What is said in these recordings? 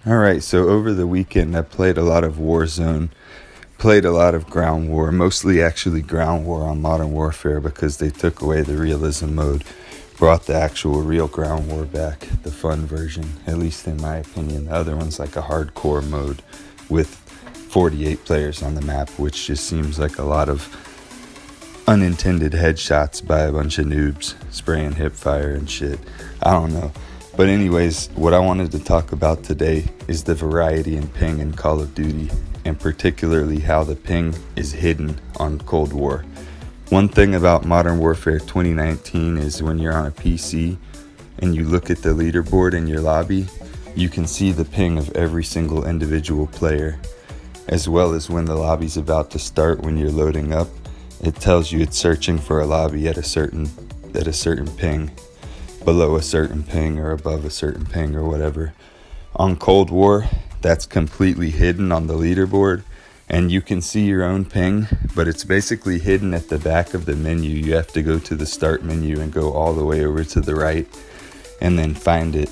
All right, so over the weekend I played a lot of Warzone, played a lot of Ground War, mostly actually Ground War on Modern Warfare because they took away the realism mode, brought the actual real Ground War back, the fun version, at least in my opinion. The other one's like a hardcore mode with 48 players on the map, which just seems like a lot of unintended headshots by a bunch of noobs spraying hip fire and shit. I don't know. But anyways, what I wanted to talk about today is the variety in ping in Call of Duty, and particularly how the ping is hidden on Cold War. One thing about Modern Warfare 2019 is when you're on a PC and you look at the leaderboard in your lobby, you can see the ping of every single individual player, as well as when the lobby's about to start. When you're loading up, it tells you it's searching for a lobby at a certain ping, below a certain ping or above a certain ping or whatever. On Cold War, that's completely hidden on the leaderboard, and you can see your own ping, but it's basically hidden at the back of the menu. You have to go to the start menu and go all the way over to the right and then find it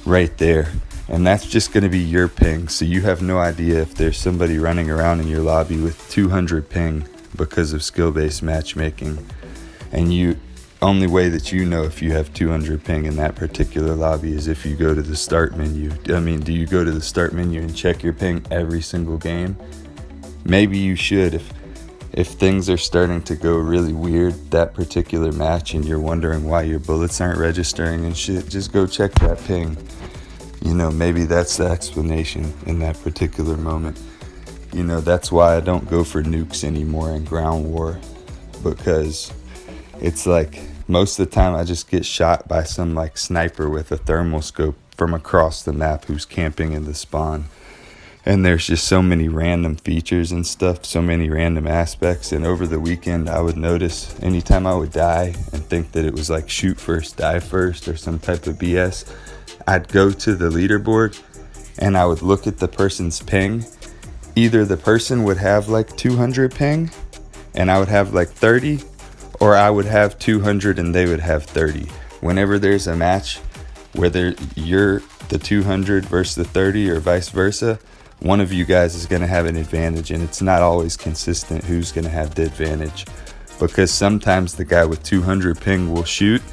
right there. And that's just going to be your ping, so you have no idea if there's somebody running around in your lobby with 200 ping because of skill-based matchmaking. And only way that you know if you have 200 ping in that particular lobby is if you go to the start menu. I mean, do you go to the start menu and check your ping every single game? Maybe you should. If things are starting to go really weird that particular match and you're wondering why your bullets aren't registering and shit, just go check that ping. Maybe that's the explanation in that particular moment. That's why I don't go for nukes anymore in Ground War, because it's like most of the time I just get shot by some like sniper with a thermal scope from across the map who's camping in the spawn. And there's just so many random features and stuff, so many random aspects. And over the weekend I would notice anytime I would die and think that it was like shoot first, die first or some type of BS, I'd go to the leaderboard and I would look at the person's ping. Either the person would have like 200 ping and I would have like 30, or I would have 200 and they would have 30. Whenever there's a match, whether you're the 200 versus the 30 or vice versa, one of you guys is going to have an advantage, and it's not always consistent who's going to have the advantage, because sometimes the guy with 200 ping will shoot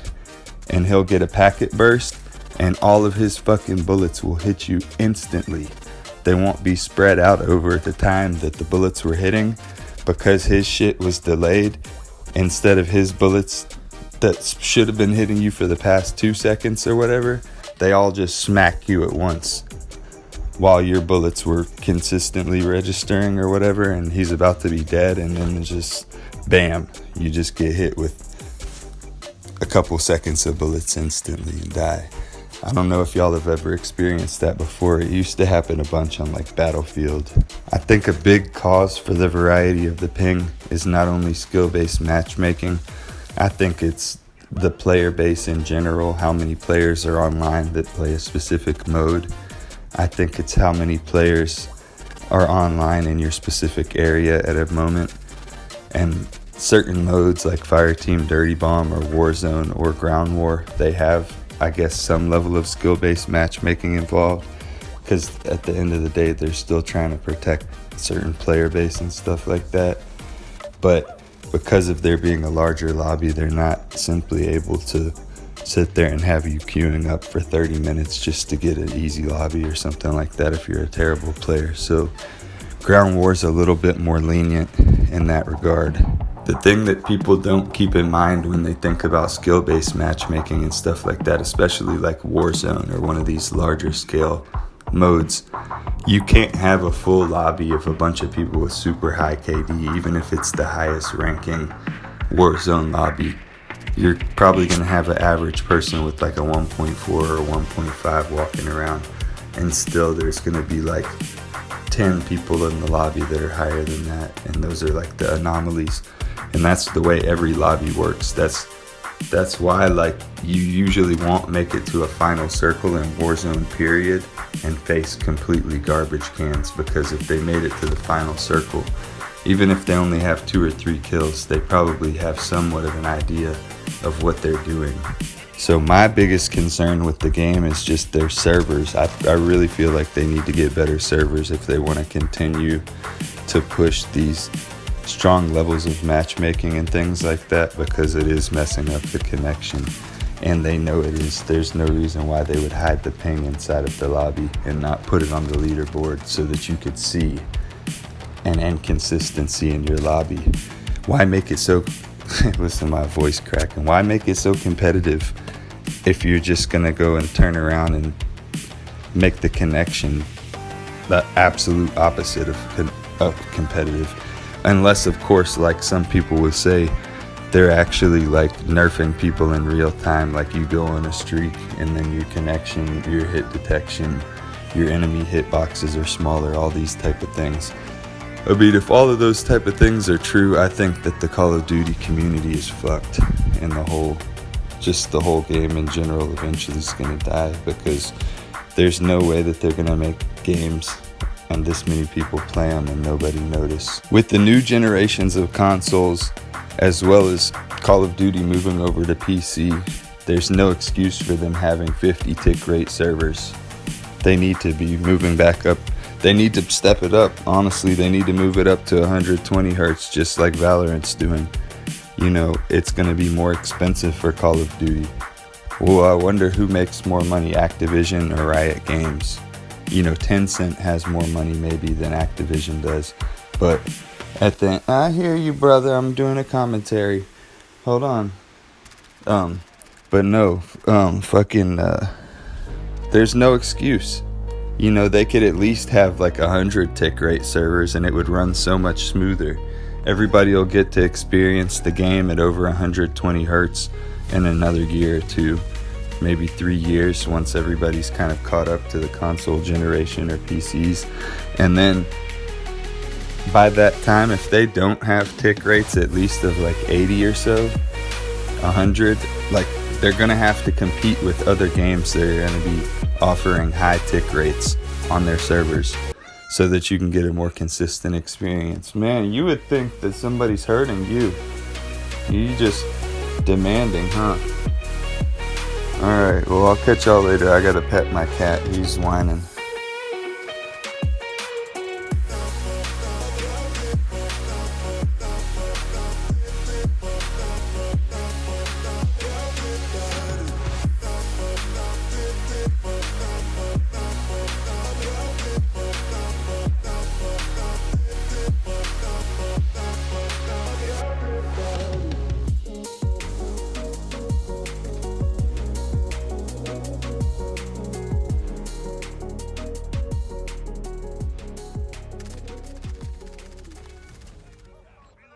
and he'll get a packet burst and all of his fucking bullets will hit you instantly. They won't be spread out over the time that the bullets were hitting, because his shit was delayed. Instead of his bullets that should have been hitting you for the past 2 seconds or whatever, they all just smack you at once while your bullets were consistently registering or whatever, and he's about to be dead, and then just bam, you just get hit with a couple seconds of bullets instantly and die. I don't know if y'all have ever experienced that before. It used to happen a bunch on like Battlefield. I think a big cause for the variety of the ping is not only skill-based matchmaking. I think it's the player base in general, how many players are online that play a specific mode. I think it's how many players are online in your specific area at a moment. And certain modes like Fireteam, Dirty Bomb, or Warzone or Ground War, they have, I guess, some level of skill-based matchmaking involved, because at the end of the day they're still trying to protect certain player base and stuff like that. But because of there being a larger lobby, they're not simply able to sit there and have you queuing up for 30 minutes just to get an easy lobby or something like that if you're a terrible player. So Ground War's a little bit more lenient in that regard. The thing that people don't keep in mind when they think about skill-based matchmaking and stuff like that, especially like Warzone or one of these larger scale modes, you can't have a full lobby of a bunch of people with super high KD, even if it's the highest ranking Warzone lobby. You're probably going to have an average person with like a 1.4 or 1.5 walking around, and still there's going to be like 10 people in the lobby that are higher than that, and those are like the anomalies. And that's the way every lobby works. That's why like you usually won't make it to a final circle in Warzone period and face completely garbage cans, because if they made it to the final circle, even if they only have 2 or 3 kills, they probably have somewhat of an idea of what they're doing. So my biggest concern with the game is just their servers. I really feel like they need to get better servers if they want to continue to push these strong levels of matchmaking and things like that, because it is messing up the connection. And they know it is. There's no reason why they would hide the ping inside of the lobby and not put it on the leaderboard so that you could see an inconsistency in your lobby. Why make it so listen to my voice cracking. Why make it so competitive if you're just gonna go and turn around and make the connection the absolute opposite of competitive? Unless, of course, like some people would say, they're actually like nerfing people in real time. Like you go on a streak and then your connection, your hit detection, your enemy hitboxes are smaller, all these type of things. I mean, if all of those type of things are true, I think that the Call of Duty community is fucked, and the whole game in general eventually is going to die, because there's no way that they're going to make games and this many people play them and nobody notice. With the new generations of consoles, as well as Call of Duty moving over to PC, there's no excuse for them having 50 tick rate servers. They need to be moving back up. They need to step it up. Honestly, they need to move it up to 120 hertz, just like Valorant's doing. You know, it's going to be more expensive for Call of Duty. Well, I wonder who makes more money, Activision or Riot Games? You know, Tencent has more money maybe than Activision does. But at the end, I hear you, brother. I'm doing a commentary. Hold on. But no, there's no excuse. You know, they could at least have like 100 tick rate servers and it would run so much smoother. Everybody will get to experience the game at over 120 hertz in another year or two, maybe 3 years, once everybody's kind of caught up to the console generation or PCs. And then by that time, if they don't have tick rates at least of like 80 or so, 100, like they're going to have to compete with other games that are going to be offering high tick rates on their servers so that you can get a more consistent experience. Man, you would think that somebody's hurting you. You just demanding, huh? Alright, well, I'll catch y'all later. I gotta pet my cat. He's whining.